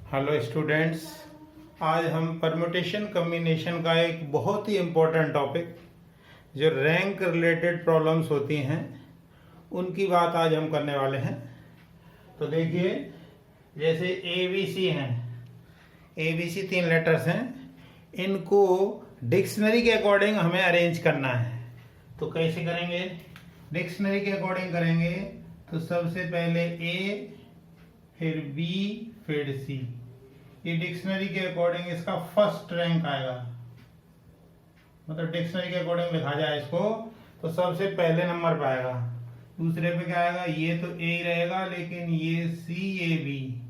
Hello students, आज हम permutation combination का एक बहुत ही इम्पोर्टेंट टॉपिक जो रैंक रिलेटेड प्रॉब्लम्स होती हैं उनकी बात आज हम करने वाले हैं। तो देखिए, जैसे ए बी सी हैं, ए बी सी 3 लेटर्स हैं, इनको डिक्शनरी के अकॉर्डिंग हमें अरेंज करना है। तो कैसे करेंगे? डिक्शनरी के अकॉर्डिंग करेंगे तो सबसे पहले ए, फिर बी, फिर सी। ये डिक्शनरी के अकॉर्डिंग इसका फर्स्ट रैंक आएगा, मतलब डिक्शनरी के अकॉर्डिंग लिखा जाए इसको तो सबसे पहले नंबर पे आएगा। दूसरे पे क्या आएगा? ये तो ए ही रहेगा, लेकिन ये सी, ये बी,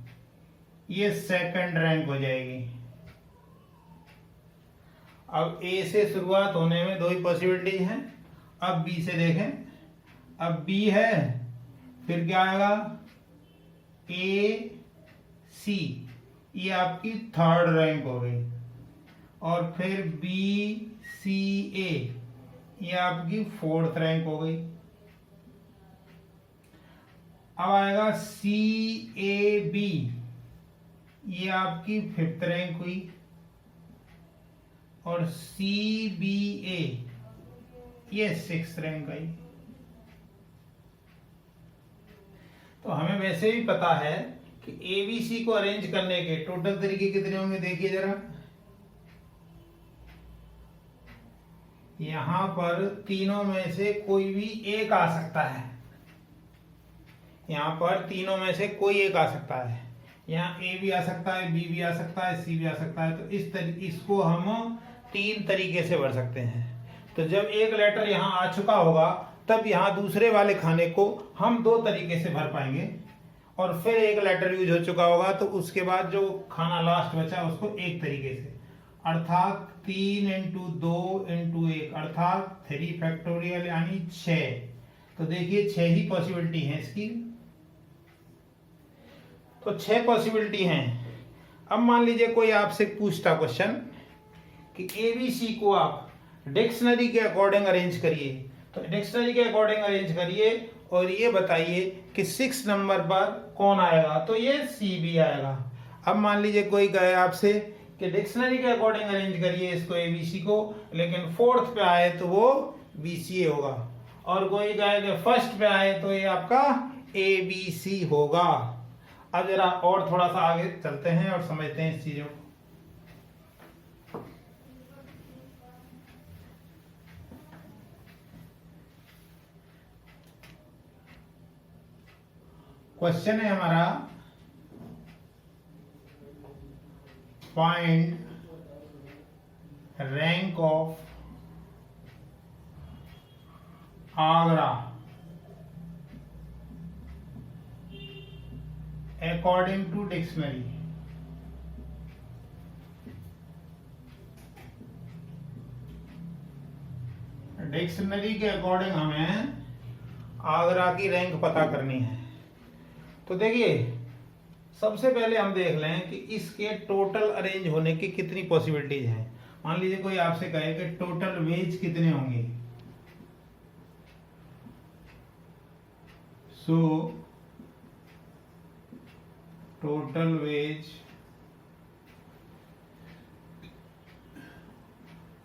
ये सेकंड रैंक हो जाएगी। अब ए से शुरुआत होने में दो ही पॉसिबिलिटी हैं। अब बी से देखें, अब बी है, फिर क्या आएगा? ए सी, ये आपकी थर्ड रैंक हो गई, और फिर बी सी ए, ये आपकी फोर्थ रैंक हो गई। अब आएगा सी ए बी, ये आपकी फिफ्थ रैंक हुई, और सी बी ए, ये सिक्स्थ रैंक आई। तो हमें वैसे भी पता है कि एबीसी को अरेंज करने के टोटल तरीके कितने होंगे। देखिए जरा, यहां पर तीनों में से कोई भी एक आ सकता है, यहां पर तीनों में से कोई एक आ सकता है। यहाँ ए भी आ सकता है, बी भी आ सकता है, सी भी आ सकता है। तो इसको हम 3 तरीके से भर सकते हैं। तो जब एक लेटर यहाँ आ चुका होगा तब यहाँ दूसरे वाले खाने को हम 2 तरीके से भर पाएंगे, और फिर एक लेटर यूज हो चुका होगा तो उसके बाद जो खाना लास्ट बचा उसको एक तरीके से, अर्थात 3 इंटू 2 इंटू 1, अर्थात 3 फैक्टोरियल यानी 6। तो देखिए 6 ही पॉसिबिलिटी है इसकी, तो 6 पॉसिबिलिटी हैं। अब मान लीजिए कोई आपसे पूछता क्वेश्चन कि एबीसी को आप डिक्शनरी के अकॉर्डिंग अरेंज करिए, तो डिक्शनरी के अकॉर्डिंग अरेंज करिए और ये बताइए कि 6 नंबर पर कौन आएगा। तो ये सी बी आएगा। अब मान लीजिए कोई कहे आपसे कि डिक्शनरी के अकॉर्डिंग अरेंज करिए इसको एबीसी को, लेकिन फोर्थ पे आए तो वो बीसीए होगा, और कोई कहे कि फर्स्ट पे आए तो ये आपका एबीसी होगा। अब जरा और थोड़ा सा आगे चलते हैं और समझते हैं इस चीजों को। क्वेश्चन है हमारा, find rank of Agra according to dictionary. Dictionary के अकॉर्डिंग हमें आगरा की रैंक पता करनी है। तो देखिए, सबसे पहले हम देख लें कि इसके टोटल अरेंज होने की कितनी पॉसिबिलिटीज हैं। मान लीजिए कोई आपसे कहे कि टोटल वेज कितने होंगे, सो टोटल वेज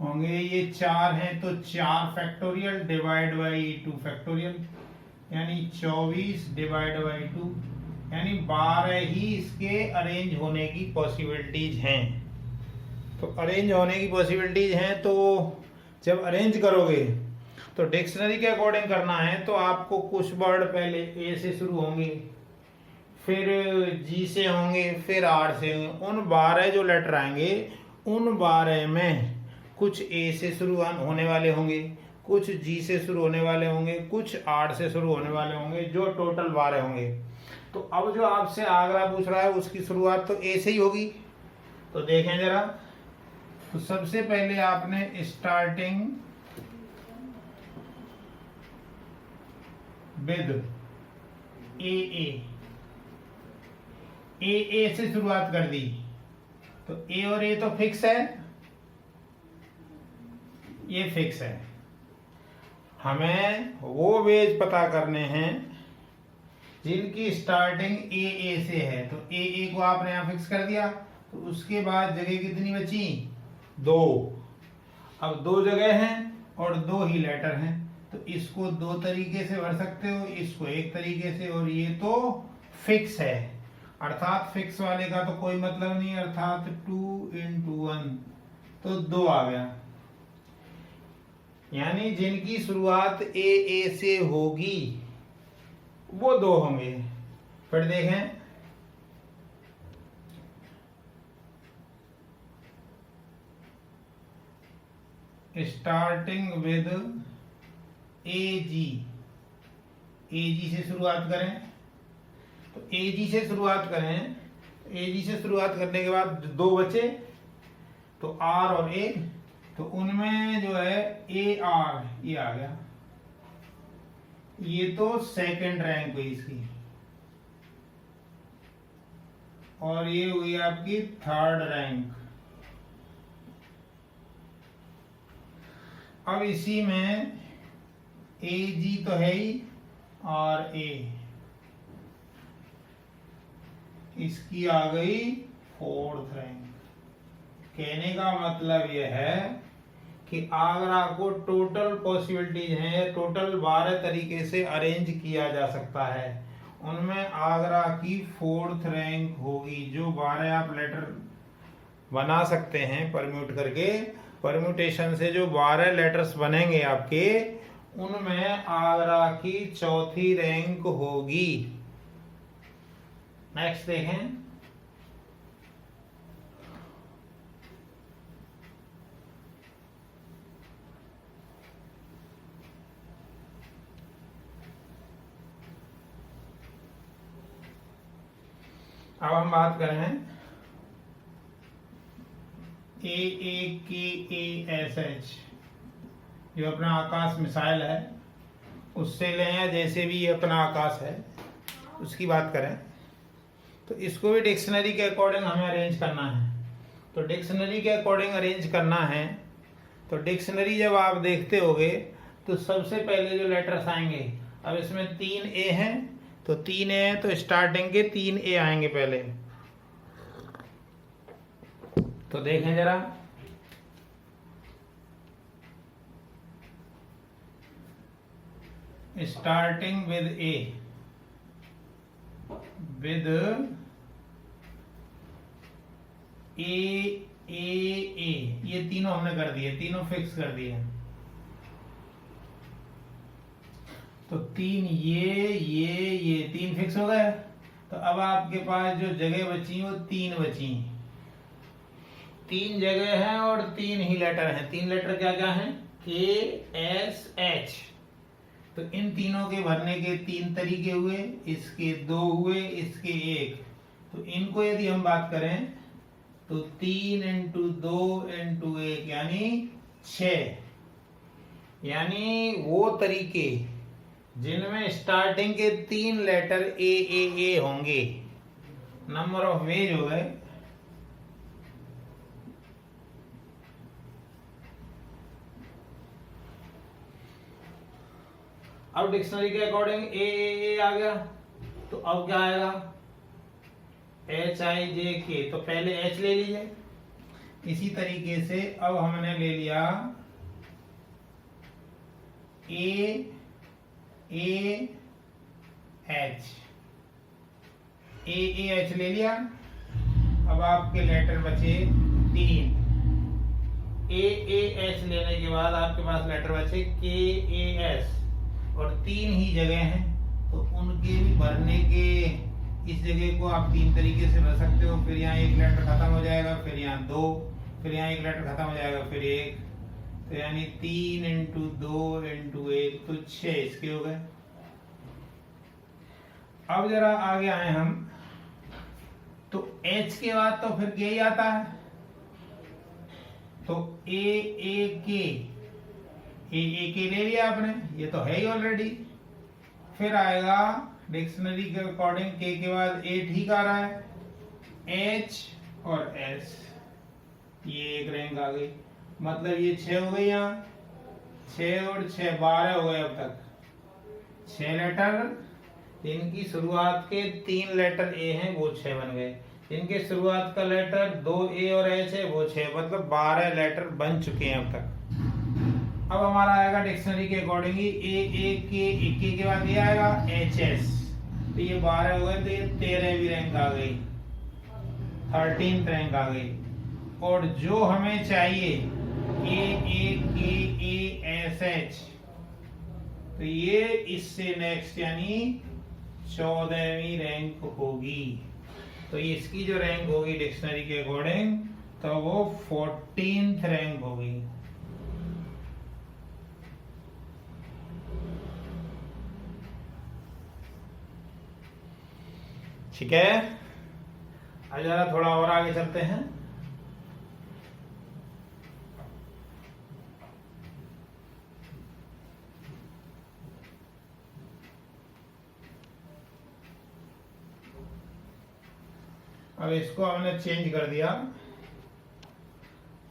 होंगे, ये 4 हैं तो 4 फैक्टोरियल डिवाइड बाई 2 फैक्टोरियल, यानी 24 डिवाइड बाई 2, यानी 12 ही इसके अरेंज होने की पॉसिबिलिटीज हैं। तो अरेंज होने की पॉसिबिलिटीज हैं, तो जब अरेंज करोगे तो डिक्शनरी के अकॉर्डिंग करना है तो आपको कुछ वर्ड पहले ए से शुरू होंगे, फिर जी से होंगे, फिर आर से होंगे। उन 12 जो लेटर आएंगे उन 12 में कुछ ए से शुरू होने वाले होंगे, कुछ जी से शुरू होने वाले होंगे, कुछ आर से शुरू होने वाले होंगे, जो टोटल 12 होंगे। तो अब जो आपसे आगरा पूछ रहा है उसकी शुरुआत तो ए से ही होगी। तो देखें जरा, तो सबसे पहले आपने स्टार्टिंग विद ए से शुरुआत कर दी, तो ए और ए तो फिक्स है, ये फिक्स है। हमें वो वेज पता करने हैं जिनकी स्टार्टिंग ए से है, तो ए को आपने यहाँ फिक्स कर दिया, तो उसके बाद जगह कितनी बची? 2। अब 2 जगह हैं और 2 ही लेटर हैं, तो इसको 2 तरीके से भर सकते हो, इसको एक तरीके से, और ये तो फिक्स है, अर्थात फिक्स वाले का तो कोई मतलब नहीं, अर्थात 2 × 1 तो 2 आ गया। यानी जिनकी शुरुआत ए से होगी वो 2 होंगे। फिर देखें, स्टार्टिंग विद AG से शुरुआत करें, तो AG से शुरुआत करें, AG से शुरुआत करने के बाद 2 बचे, तो R और A, तो उनमें जो है AR ये आ गया, ये तो सेकंड रैंक हुई इसकी, और ये हुई आपकी थर्ड रैंक। अब इसी में AG तो है ही, और A इसकी आ गई फोर्थ रैंक। कहने का मतलब यह है कि आगरा को टोटल पॉसिबिलिटीज हैं, टोटल 12 तरीके से अरेंज किया जा सकता है, उनमें आगरा की फोर्थ रैंक होगी। जो 12 आप लेटर बना सकते हैं परम्यूट करके, परम्यूटेशन से जो 12 लेटर्स बनेंगे आपके, उनमें आगरा की चौथी रैंक होगी। नेक्स्ट देखें, अब हम बात करें AAKASH, जो अपना आकाश मिसाइल है उससे लें, या जैसे भी ये अपना आकाश है उसकी बात करें, तो इसको भी डिक्शनरी के अकॉर्डिंग हमें अरेंज करना है। तो डिक्शनरी के अकॉर्डिंग अरेंज करना है, तो डिक्शनरी जब आप देखते होगे तो सबसे पहले जो लेटर्स आएंगे, अब इसमें 3 A हैं, तो 3 A हैं तो स्टार्टिंग के 3 A आएंगे पहले। तो देखें जरा, starting with A, with A, ये तीनों हमने कर दिए, तीनों फिक्स कर दिए। तो 3 ये 3 फिक्स हो गए। तो अब आपके पास जो जगह बची वो 3 बची, 3 जगह हैं और 3 ही लेटर हैं। 3 लेटर क्या क्या हैं? KSH। तो इन तीनों के भरने के 3 तरीके हुए, इसके 2 हुए, इसके 1। तो इनको यदि हम बात करें तो 3 × 2 × 1 यानी 6। यानी वो तरीके जिनमें स्टार्टिंग के 3 लेटर A होंगे, नंबर ऑफ वेज हो गए। अब डिक्शनरी के अकॉर्डिंग A आ गया, तो अब क्या आएगा? HIJK। तो पहले H ले लीजिए। इसी तरीके से अब हमने ले लिया AH, AAH ले लिया। अब आपके लेटर बचे 3। AAH लेने के बाद आपके पास लेटर बचे KAS, और 3 ही जगह हैं, तो उनके भी भरने के, इस जगह को आप 3 तरीके से भर सकते हो। फिर यहाँ 1 लेटर खत्म हो जाएगा, फिर यहाँ 2, फिर यहाँ 1 लेटर खत्म हो जाएगा, फिर 1, तो यानी 3 × 2 × 1, तो 6 इसके हो गए। अब जरा आगे आए हम, तो H के बाद तो फिर K ही आता है, तो AAK ले लिया आपने, ये तो है ही ऑलरेडी। फिर आएगा डिक्शनरी के अकॉर्डिंग K के बाद A ठीक आ रहा है, H और S, ये 1 रैंक आ गई। मतलब ये 6 हो गई, यहाँ 6 और 6 12 हो गए। अब तक 6 लेटर, जिनकी शुरुआत के 3 लेटर ए हैं वो 6 बन गए, जिनके शुरुआत का लेटर 2 ए और एच है वो 6, मतलब 12 लेटर बन चुके हैं अब तक। अब हमारा आएगा डिक्शनरी के अकॉर्डिंग ही ए के बाद ये आएगा एच एस, तो ये 12 हो गए, तो ये 13वीं रैंक आ गई, 13th रैंक आ गई। और जो हमें चाहिए AAKASH, तो ये इससे नेक्स्ट यानी 14वीं रैंक होगी। तो इसकी जो रैंक होगी डिक्शनरी के अकॉर्डिंग, तो वो 14th रैंक होगी। ठीक है, अब जरा थोड़ा और आगे चलते हैं। अब इसको हमने चेंज कर दिया,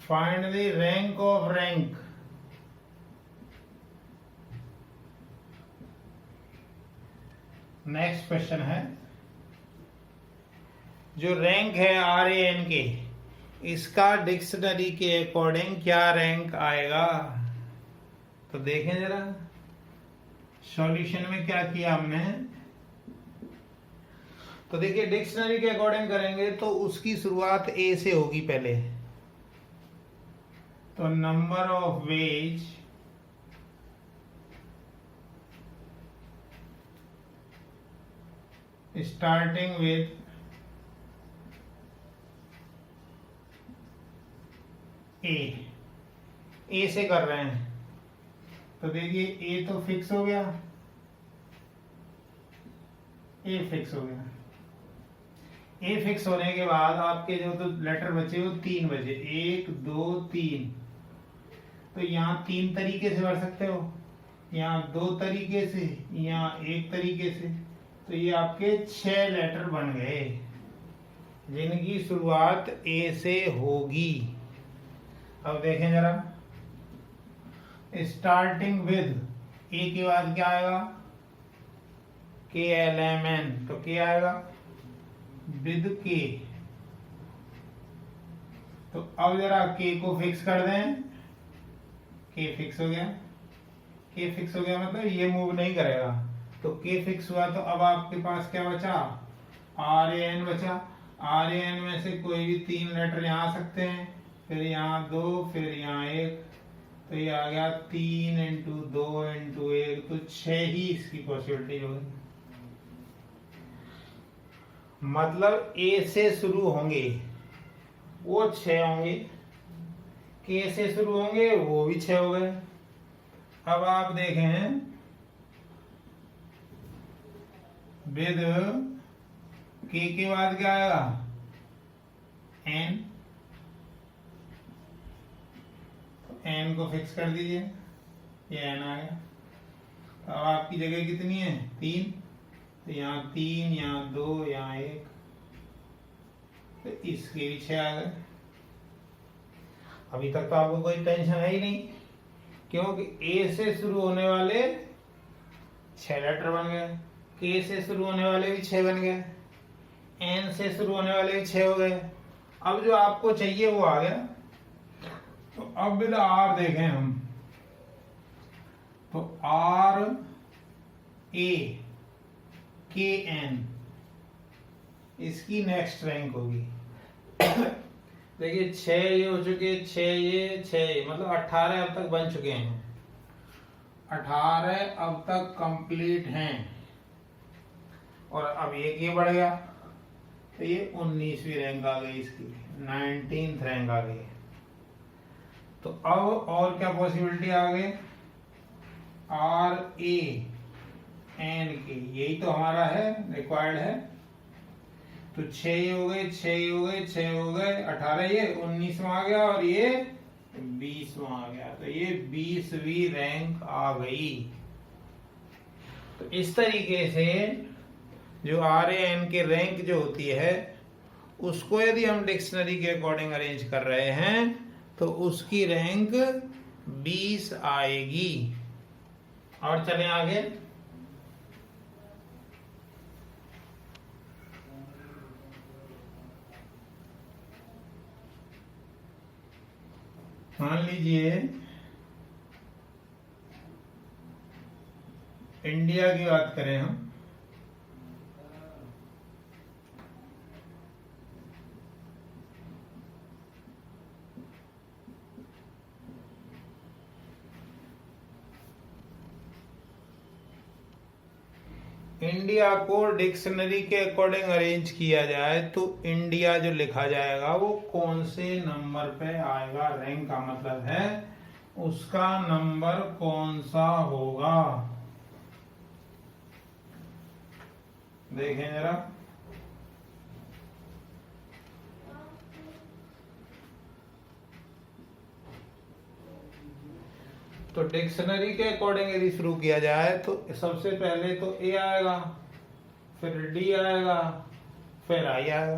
find the rank of rank. Next question है, जो रैंक है RAN के, इसका डिक्शनरी के अकॉर्डिंग क्या रैंक आएगा। तो देखें जरा सॉल्यूशन में क्या किया हमने। तो देखिए डिक्शनरी के अकॉर्डिंग करेंगे तो उसकी शुरुआत ए से होगी पहले, तो number of ways starting with A से कर रहे हैं, तो देखिए ए तो फिक्स हो गया, ए फिक्स हो गया। ए फिक्स होने के बाद आपके जो तो लेटर बचे वो 3 बचे, 1 2 3। तो यहाँ 3 तरीके से भर सकते हो, यहाँ 2 तरीके से, यहाँ 1 तरीके से। तो ये आपके 6 लेटर बन गए जिनकी शुरुआत ए से होगी। अब देखें जरा, स्टार्टिंग विद ए के बाद क्या आएगा, KLMN, तो क्या आएगा विद के। तो अब जरा के को फिक्स कर दें, के फिक्स हो गया, के फिक्स हो गया मतलब ये मूव नहीं करेगा। तो के फिक्स हुआ, तो अब आपके पास क्या बचा, RAN बचा। RAN में से कोई भी 3 लेटर यहाँ आ सकते हैं, फिर यहाँ 2, फिर यहाँ 1, तो ये आ गया 3 × 2 × 1, तो 6 ही इसकी पॉसिबिलिटी होगी। मतलब ए से शुरू होंगे वो 6 होंगे, के से शुरू होंगे वो भी 6 हो गए। अब आप देखें विद के बाद क्या आएगा, एन, एन को फिक्स कर दीजिए, ये एन आ गया। अब आपकी जगह कितनी है, 3, तो यहाँ 3, यहाँ 2, यहाँ 1, तो इसके भी 6 आ गए। अभी तक तो आपको कोई टेंशन है ही नहीं, क्योंकि ए से शुरू होने वाले 6 लेटर बन गए, के से शुरू होने वाले भी 6 बन गए, एन से शुरू होने वाले भी 6 हो गए। अब जो आपको चाहिए वो आ गया। तो अब विद आर देखें हम, तो RAKN इसकी नेक्स्ट रैंक होगी। देखिए 6 ये हो चुके, 6 ये, 6 ये, मतलब 18 अब तक बन चुके हैं, 18 अब तक कंप्लीट हैं। और अब ये बढ़ गया, तो ये 19वीं रैंक आ गई इसकी, 19th रैंक आ गई। तो अब और क्या पॉसिबिलिटी आ गई, RAN की, यही तो हमारा है, रिक्वायर्ड है। तो 6 हो गए, 6 हो गए, 6 हो गए, 18 ये 19वां आ गया और ये 20वां आ गया, तो ये 20वीं रैंक आ गई। तो इस तरीके से जो RAN के रैंक जो होती है उसको यदि हम डिक्शनरी के अकॉर्डिंग अरेंज कर रहे हैं तो उसकी रैंक 20 आएगी। और चलें आगे, मान लीजिए इंडिया की बात करें हम, इंडिया को डिक्शनरी के अकॉर्डिंग अरेंज किया जाए तो इंडिया जो लिखा जाएगा वो कौन से नंबर पे आएगा, रैंक का मतलब है उसका नंबर कौन सा होगा। देखें जरा, तो डिक्शनरी के अकॉर्डिंग यदि शुरू किया जाए तो सबसे पहले तो ए आएगा, फिर डी आएगा, फिर आई आएगा।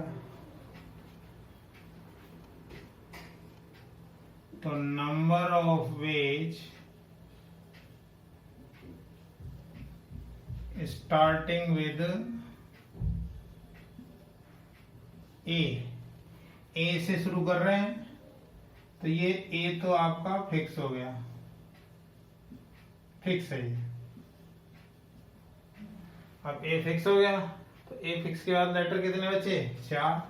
तो number of ways starting with A से शुरू कर रहे हैं तो ये ए तो आपका फिक्स हो गया, फिक्स है ये। अब ए फिक्स हो गया तो ए फिक्स के बाद लेटर कितने बचे, 4।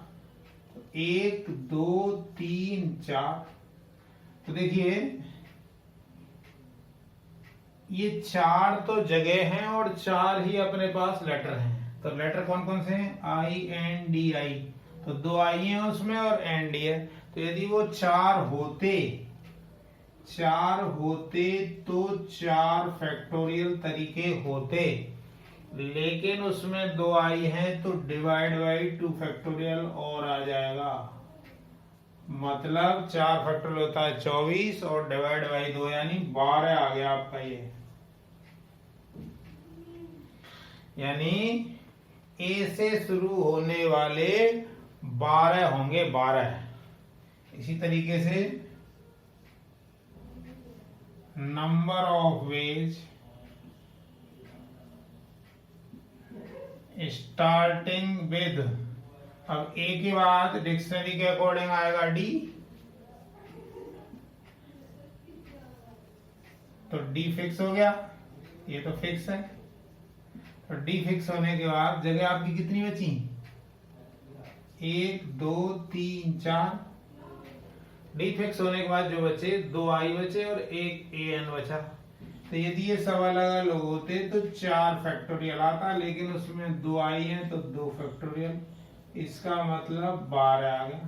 1 2 3 4। तो देखिए ये 4 तो जगह हैं और 4 ही अपने पास लेटर हैं। तो लेटर कौन कौन से हैं, आई एन डी आई, तो 2 आई हैं उसमें और एन डी है। तो यदि वो 4 होते तो 4 फैक्टोरियल तरीके होते, लेकिन उसमें 2 आई हैं तो डिवाइड बाई 2 फैक्टोरियल और आ जाएगा। मतलब 4 फैक्टोरियल होता है 24 और डिवाइड बाई 2 यानी 12 आ गया आपका ये। यानी ए से शुरू होने वाले 12 होंगे, 12। इसी तरीके से number of ways starting with, अब ए के बाद डिक्शनरी के अकॉर्डिंग आएगा डी, तो डी फिक्स हो गया, ये तो फिक्स है। तो डी फिक्स होने के बाद जगह आपकी कितनी बची, 1 2 3 4। डी फिक्स होने के बाद जो बचे 2 आई बचे और 1 ए एन बचा। तो यदि ये सब अलग अलग होते तो 4 फैक्टोरियल आता, लेकिन उसमें 2 आई है तो 2 फैक्टोरियल, इसका मतलब 12 आ गया।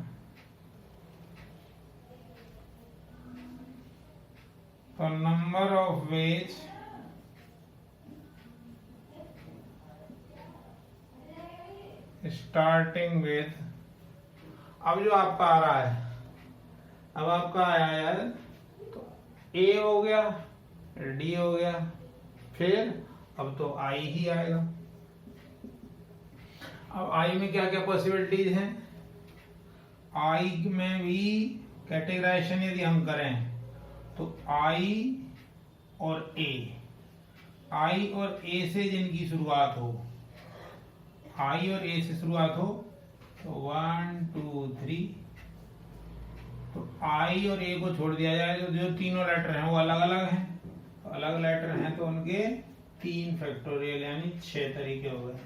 तो number of ways starting with, अब जो आपका आ रहा है, अब आपका आया यार तो ए हो गया, डी हो गया, फिर अब तो आई ही आएगा। अब आई में क्या क्या पॉसिबिलिटीज हैं, आई में भी कैटेगराइजेशन यदि हम करें तो आई और ए, आई और ए से जिनकी शुरुआत हो, आई और ए से शुरुआत हो तो 1 2 3, तो आई और ए को छोड़ दिया जाए तो जो तीनों लेटर हैं वो अलग अलग हैं, तो अलग लेटर हैं तो उनके 3 फैक्टोरियल यानी 6 तरीके हो गए।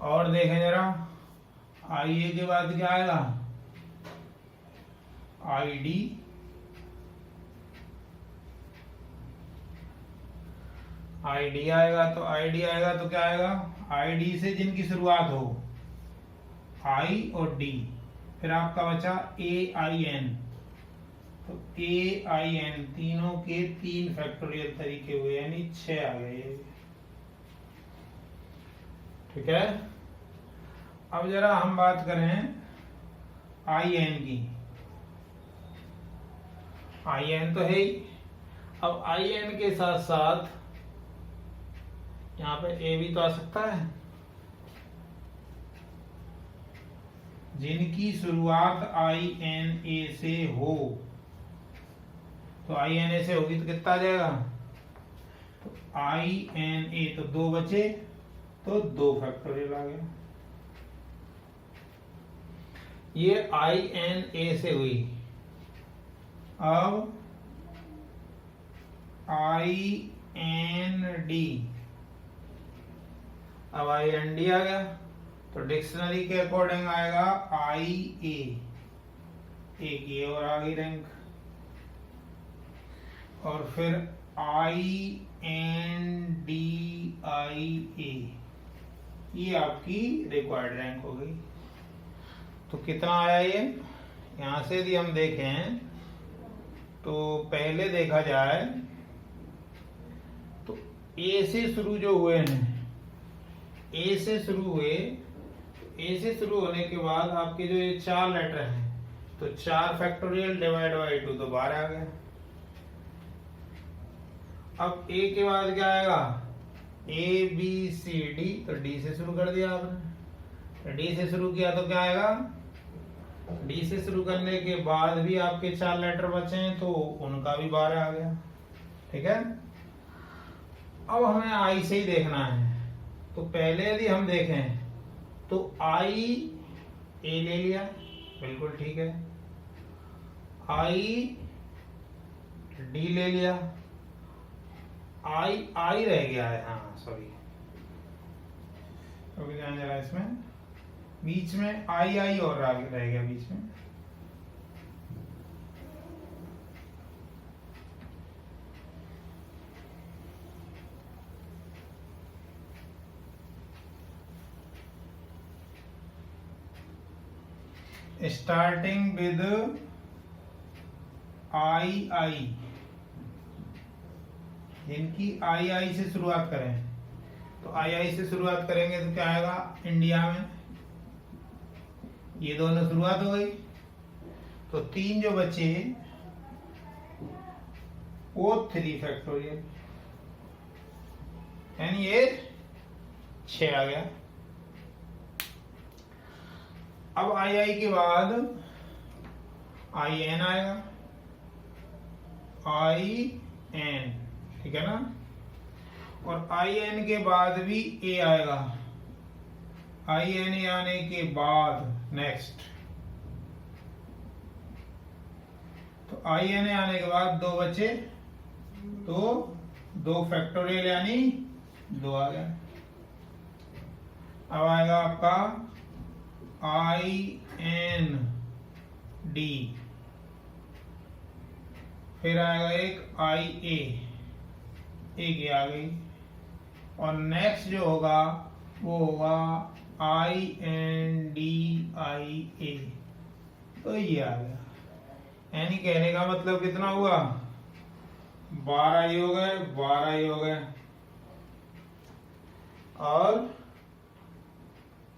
और देखें जरा, आई ए के बाद क्या आएगा, आई डी, आई डी आएगा। तो आई डी आएगा तो क्या आएगा, आई डी से जिनकी शुरुआत हो, आई और डी, फिर आपका बचा ए आई एन, तो ए आई एन तीनों के 3 फैक्टोरियल तरीके हुए यानी 6 आ गए। ठीक है। अब जरा हम बात करें आई एन की, आई एन तो है ही। अब आई एन के साथ साथ यहाँ पे ए भी तो आ सकता है, जिनकी शुरुआत आई एन ए से हो, तो आई एन ए से होगी तो कितना आ जाएगा, तो आई एन ए तो 2 बचे तो 2 फैक्टोरियल आ गया। ये आई एन ए से हुई, अब IND, अब IND आ गया तो डिक्शनरी के अकॉर्डिंग आएगा IA, एक ये और आ गई रैंक, और फिर INDIA, ये आपकी रिक्वायर्ड रैंक हो गई। तो कितना आया ये? यहां से यदि हम देखें तो पहले देखा जाए तो ए से शुरू जो हुए हैं, ए से शुरू हुए, ए से शुरू होने के बाद आपके जो ये 4 लेटर हैं तो 4 फैक्टोरियल डिवाइड बाई 2 तो 12 आ गया। अब ए के बाद क्या आएगा? ABCD, तो डी से शुरू कर दिया आपने, डी से शुरू किया तो क्या आएगा? डी से शुरू करने के बाद भी आपके 4 लेटर बचे हैं तो उनका भी 12 आ गया। ठीक है, अब हमें आई से ही देखना है। तो पहले यदि हम देखें तो आई ए ले लिया, बिल्कुल ठीक है, आई डी ले लिया, आई रह गया है, हाँ सॉरी, अभी ध्यान जरा इसमें बीच में आई और रह गया बीच में। स्टार्टिंग विद आई, इनकी आई से शुरुआत करें तो आई से शुरुआत करेंगे तो क्या आएगा? इंडिया में ये दोनों शुरुआत हो गई तो 3 जो बचे वो 3 फैक्टोरियल, यानी ये 6 आ गया। अब आई के बाद IN आएगा, IN, ठीक है ना, और IN के बाद भी A आएगा, IN आने के बाद नेक्स्ट, तो IN आने के बाद 2 बचे तो 2 फैक्टोरियल यानी 2 आ गया। अब आएगा आपका IND, फिर आएगा एक IA, एक ये आ गई, और नेक्स्ट जो होगा वो होगा INDIA, तो ये आ गया। यानी कहने का मतलब कितना हुआ? 12 ही हो गए, 12 ही हो गए, और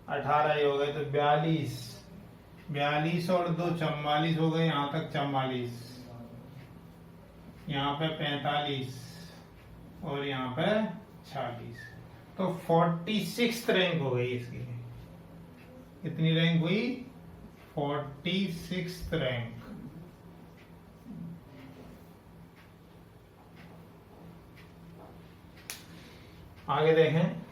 18 ही हो गए, तो 42, 42 और 2 44 हो गए, यहां तक 44, यहाँ पे 45 और यहाँ पे 46, तो 46 रैंक हो गई इसकी। कितनी रैंक हुई? 46 रैंक। आगे देखें,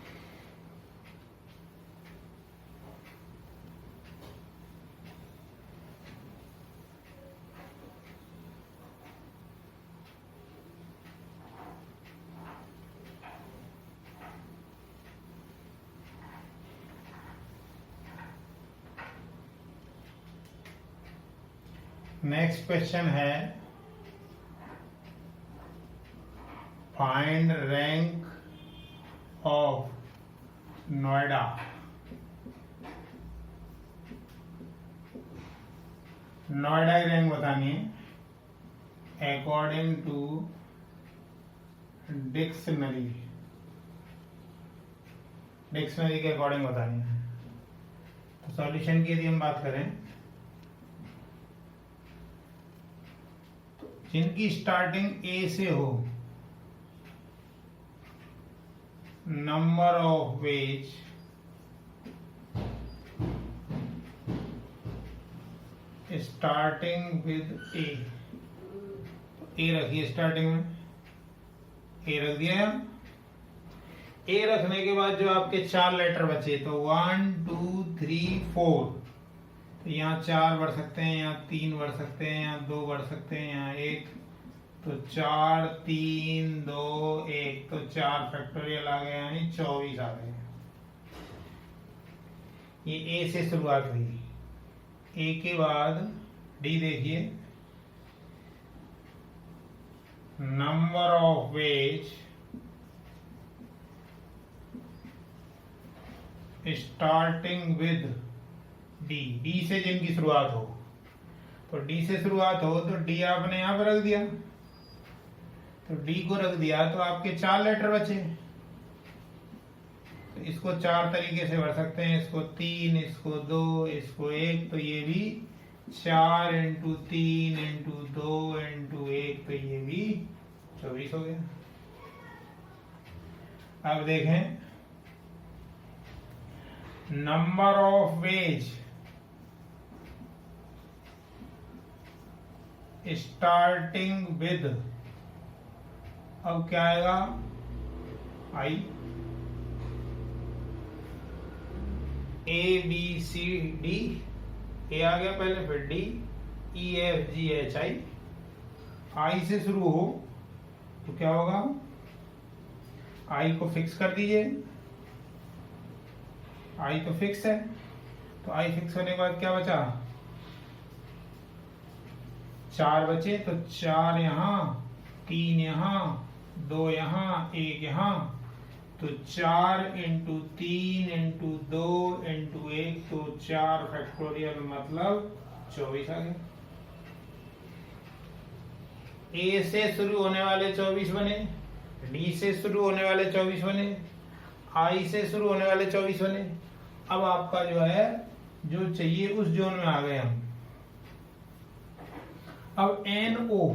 नेक्स्ट क्वेश्चन है find rank of Noida. Noida की रैंक बतानी है अकॉर्डिंग टू डिक्शनरी, डिक्शनरी के अकॉर्डिंग बतानी है। तो सॉल्यूशन की यदि हम बात करें जिनकी स्टार्टिंग ए से हो, number of ways starting with A रखिए, स्टार्टिंग में ए रख दिया। ए रखने के बाद जो आपके 4 लेटर बचे तो 1 2 3 4, तो यहाँ 4 बढ़ सकते हैं, यहाँ 3 बढ़ सकते हैं, यहाँ 2 बढ़ सकते हैं, यहाँ 1, तो 4 3 2 1, तो 4 फैक्टोरियल आ गया, यानी 24 आ गए। ये ए से शुरुआत हुई। ए के बाद डी देखिए, number of ways starting with D, D से जिनकी शुरुआत हो, तो डी से शुरुआत हो तो डी आपने यहां पर रख दिया, तो डी को रख दिया तो आपके 4 लेटर बचे। तो इसको 4 तरीके से भर सकते हैं, इसको 3, इसको 2, इसको 1, तो ये भी 4 इंटू 3 इंटू 2 इंटू 1, तो ये भी 24 हो गया। अब देखें, number of ways starting with, अब क्या आएगा, आई, ए बी सी डी, ए आ गया पहले, फिर D, E F G H I, I से शुरू हो तो क्या होगा, आई को फिक्स कर दीजिए, आई तो फिक्स है, तो आई फिक्स होने के बाद क्या बचा, 4 बचे, तो 4 यहाँ, 3 यहाँ, 2 यहाँ, 1 यहाँ, तो 4 इंटू 3 इंटू 2 इंटू 1, तो 4 फैक्टोरियल मतलब 24 आ गया। ए से शुरू होने वाले 24 बने, डी से शुरू होने वाले 24 बने, आई से शुरू होने वाले 24 बने। अब आपका जो है, जो चाहिए उस जोन में आ गए हम। अब एन ओ,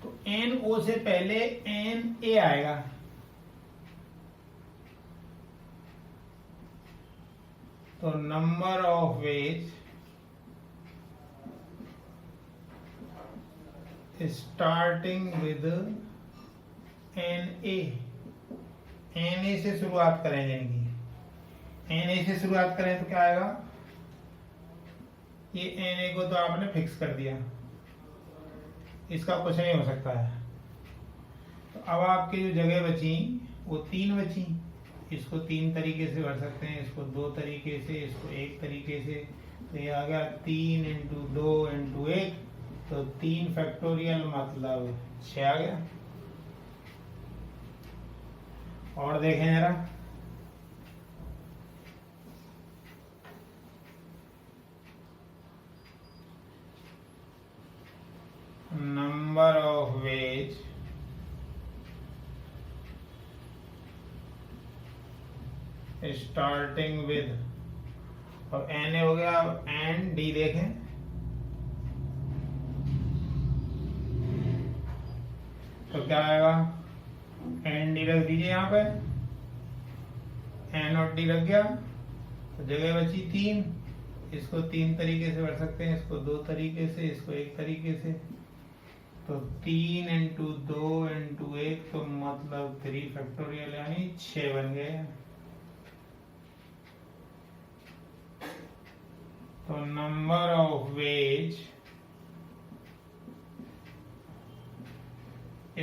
तो एन ओ से पहले एन ए आएगा, तो number of ways starting with N A, N A से शुरुआत करेंगे इनकी, एन ए से शुरुआत करें तो क्या आएगा, ये एन ए को तो आपने फिक्स कर दिया, इसका कुछ नहीं हो सकता है। तो अब आपकी जो जगह बची वो 3 बची, इसको 3 तरीके से भर सकते हैं, इसको 2 तरीके से, इसको 1 तरीके से, तो ये आ गया 3 इंटू 2 इंटू 1, तो 3 फैक्टोरियल मतलब 6 आ गया। और देखें जरा, number of ways starting with, और एन ए हो गया, एन डी देखें, तो क्या आएगा, एन डी रख दीजिए यहाँ पे, एन और डी रख गया, तो जगह बची 3, इसको 3 तरीके से भर सकते हैं, इसको 2 तरीके से, इसको 1 तरीके से, तो 3 इंटू 2 इंटू 1, तो मतलब 3 फैक्टोरियल यानी 6 बन गए। तो number of ways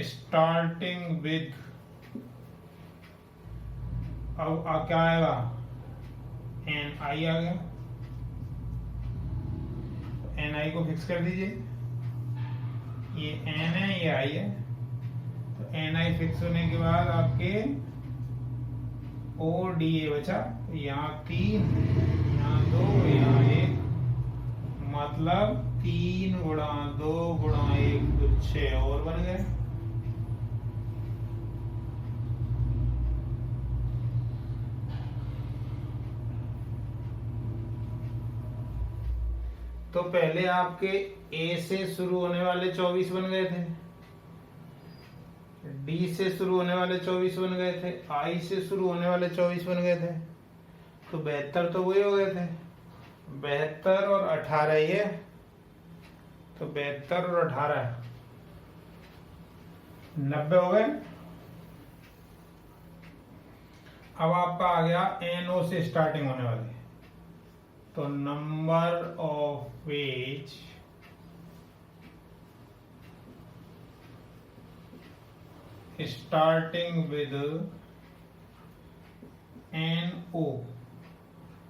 starting with, अब क्या आएगा, एन आई आ गया, एन आई को फिक्स कर दीजिए, ये एन है ये आई है, तो एन आई फिक्स होने के बाद आपके ओ डी ए बचा, यहाँ 3, यहाँ 2, यहाँ 1, मतलब 3 गुणा 2 गुणा 1, तो 6 और बन गए। तो पहले आपके ए से शुरू होने वाले 24 बन गए थे, डी से शुरू होने वाले 24 बन गए थे, आई से शुरू होने वाले 24 बन गए थे, तो 72 तो वही हो गए थे, 72 और 18 ये, तो 72 और 18 90 हो गए। अब आपका आ गया एनओ से स्टार्टिंग होने वाले, तो number of ways starting with NO।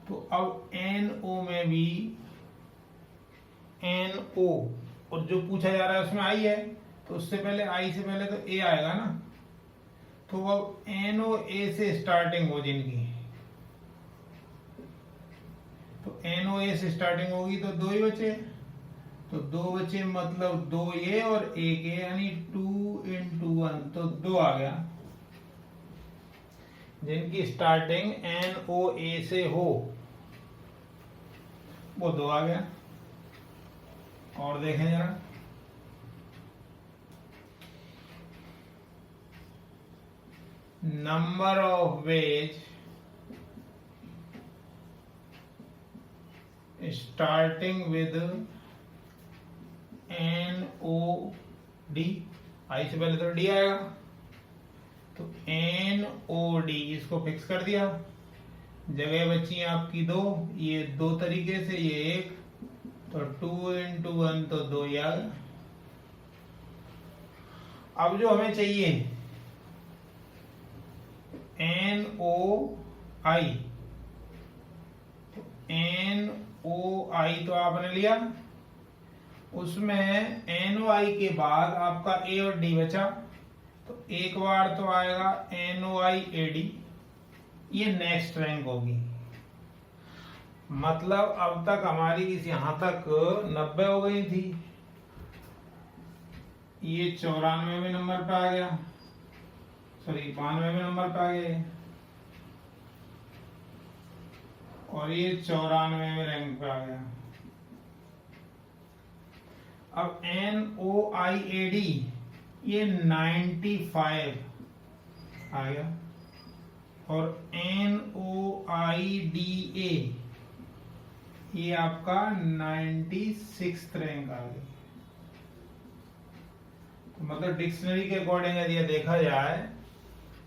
तो अब NO में भी NO और जो पूछा जा रहा है उसमें I है, तो उससे पहले I से पहले तो A आएगा ना। तो अब NOA से स्टार्टिंग हो जिनकी, तो NOA से स्टार्टिंग होगी तो दो ही बचे। तो दो बचे मतलब दो ये और एक ये, यानी 2 into 1, तो दो आ गया। जिनकी स्टार्टिंग NOA से हो वो दो आ गया। और देखें जरा, number of ways starting with NOD, आई से पहले तो D आएगा, तो NOD इसको फिक्स कर दिया। जगह बची आपकी दो, ये दो तरीके से, ये एक, तो 2 into 1 तो दो ही आ गया। अब जो हमें चाहिए NOI, तो NOI तो आपने लिया, उसमें NOI के बाद आपका A और D बचा, तो एक बार तो आएगा NOI AD, ये नेक्स्ट रैंक होगी। मतलब अब तक हमारी इस यहां तक 90 हो गई थी, ये 94वें नंबर पे आ गया, सॉरी 92वें नंबर पे आ गए, और ये 94वें रैंक पे आ गया। अब NOIAD ये 95 आ गया, और NOIDA ये आपका 96 रैंक आ गई। तो मतलब डिक्शनरी के अकॉर्डिंग यदि ये देखा जाए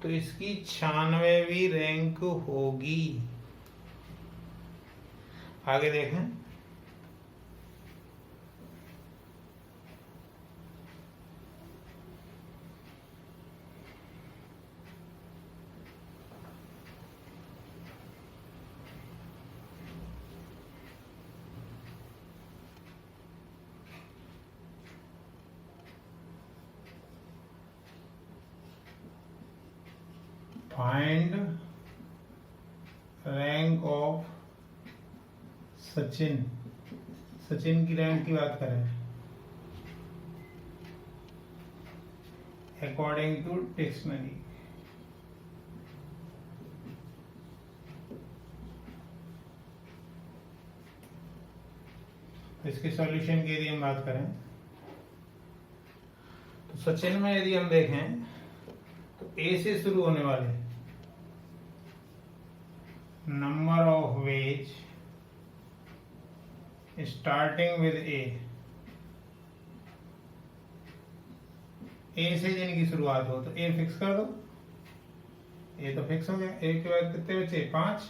तो इसकी 96वीं रैंक होगी। आगे देखें, find rank of Sachin. Sachin की रैंक की बात करें अकॉर्डिंग टू डिक्शनरी। इसके सॉल्यूशन की यदि हम बात करें तो सचिन में यदि हम देखें तो ए से शुरू होने वाले number of ways starting with A से जिनकी शुरुआत हो, तो ए फिक्स कर दो, ए तो फिक्स हो गया। ए के बाद कितने बचे? 5,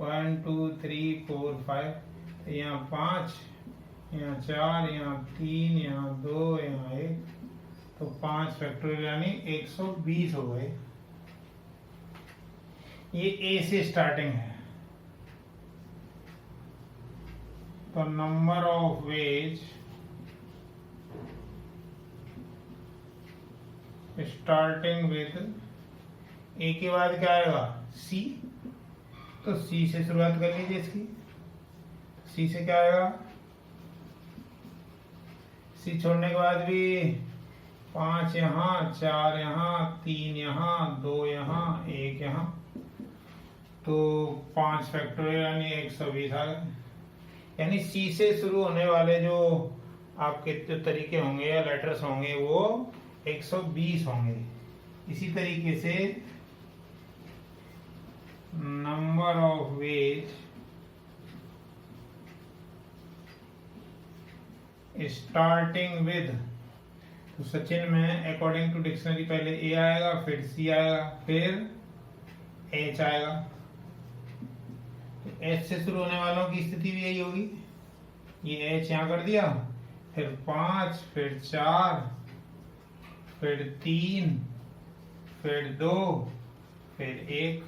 1 2 3 4 5, यहाँ 5, यहाँ 4, यहाँ 3, यहाँ 2, यहाँ 1, तो 5 फैक्टोरियल यानी 120 हो गए। ये ए से स्टार्टिंग है, तो number of ways starting with A के बाद क्या आएगा? सी, तो सी से शुरुआत कर लीजिए इसकी। सी से क्या आएगा? सी छोड़ने के बाद भी 5 यहाँ, 4 यहाँ, 3 यहाँ, 2 यहाँ, 1 यहाँ, तो 5 फैक्टोरियल यानी 120 आ गए। यानी सी से शुरू होने वाले जो आपके जो तरीके होंगे या लेटर्स होंगे वो 120 होंगे। इसी तरीके से number of ways starting with, तो सचिन में अकॉर्डिंग टू डिक्शनरी पहले ए आएगा, फिर सी आएगा, फिर एच आएगा। एच से शुरू होने वालों की स्थिति भी यही होगी, ये एच यहाँ कर दिया, फिर 5, फिर 4, फिर 3, फिर 2, फिर 1,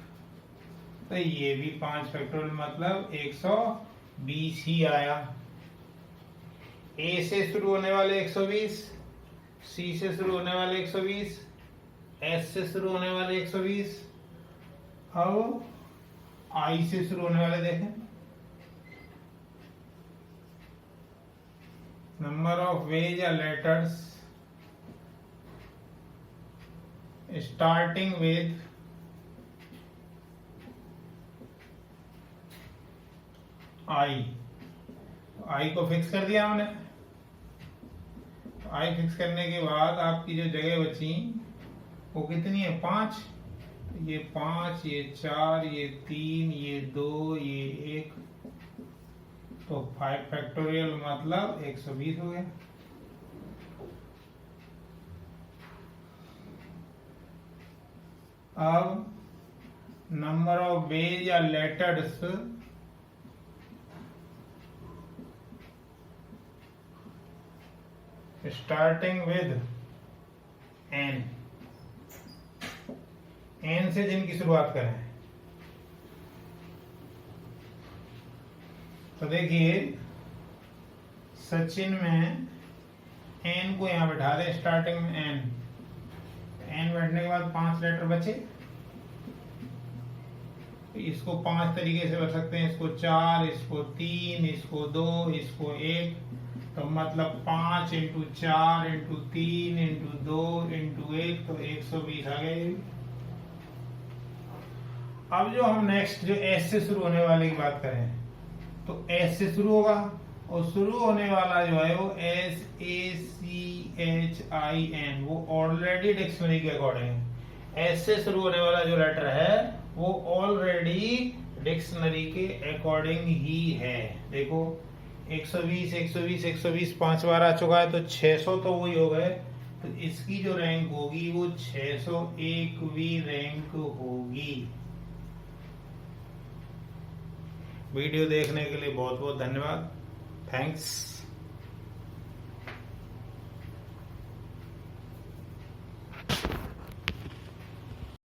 तो ये भी 5 फैक्टोरियल मतलब 120 ही आया। ए से शुरू होने वाले 120, सी से शुरू होने वाले 120, एस से शुरू होने वाले 120, अब आई से शुरू होने वाले देखें, नंबर ऑफ वेज या लेटर्स स्टार्टिंग विथ आई, आई को फिक्स कर दिया हमने। आई फिक्स करने के बाद आपकी जो जगह बची वो कितनी है, 5, ये 5, ये 4, ये 3, ये 2, ये 1, तो 5 फैक्टोरियल मतलब 120 हो गया। अब नंबर ऑफ वेज या letters starting with N, N से जिनकी शुरुआत करें, तो देखिए सचिन में एन को यहां बैठा दें, स्टार्टिंग में एन, एन बैठने के बाद 5 लेटर बचे, इसको 5 तरीके से बच सकते हैं, इसको 4, इसको 3, इसको 2, इसको 1, तो मतलब 5 इंटू 4 इंटू 3 इंटू 2 इंटू 1, तो 120 आ गए। अब जो हम नेक्स्ट जो एस से शुरू होने वाले की बात करें, तो एस से शुरू होगा और शुरू होने वाला जो है वो SACHIN, वो ऑलरेडी डिक्शनरी के अकॉर्डिंग है। एस से शुरू होने वाला जो लेटर है वो ऑलरेडी डिक्शनरी के अकॉर्डिंग ही है। देखो 120 120 120 5 बार आ चुका है, तो 600 तो वही हो गए, तो इसकी जो रैंक होगी वो 601वीं रैंक होगी। वीडियो देखने के लिए बहुत बहुत धन्यवाद, थैंक्स।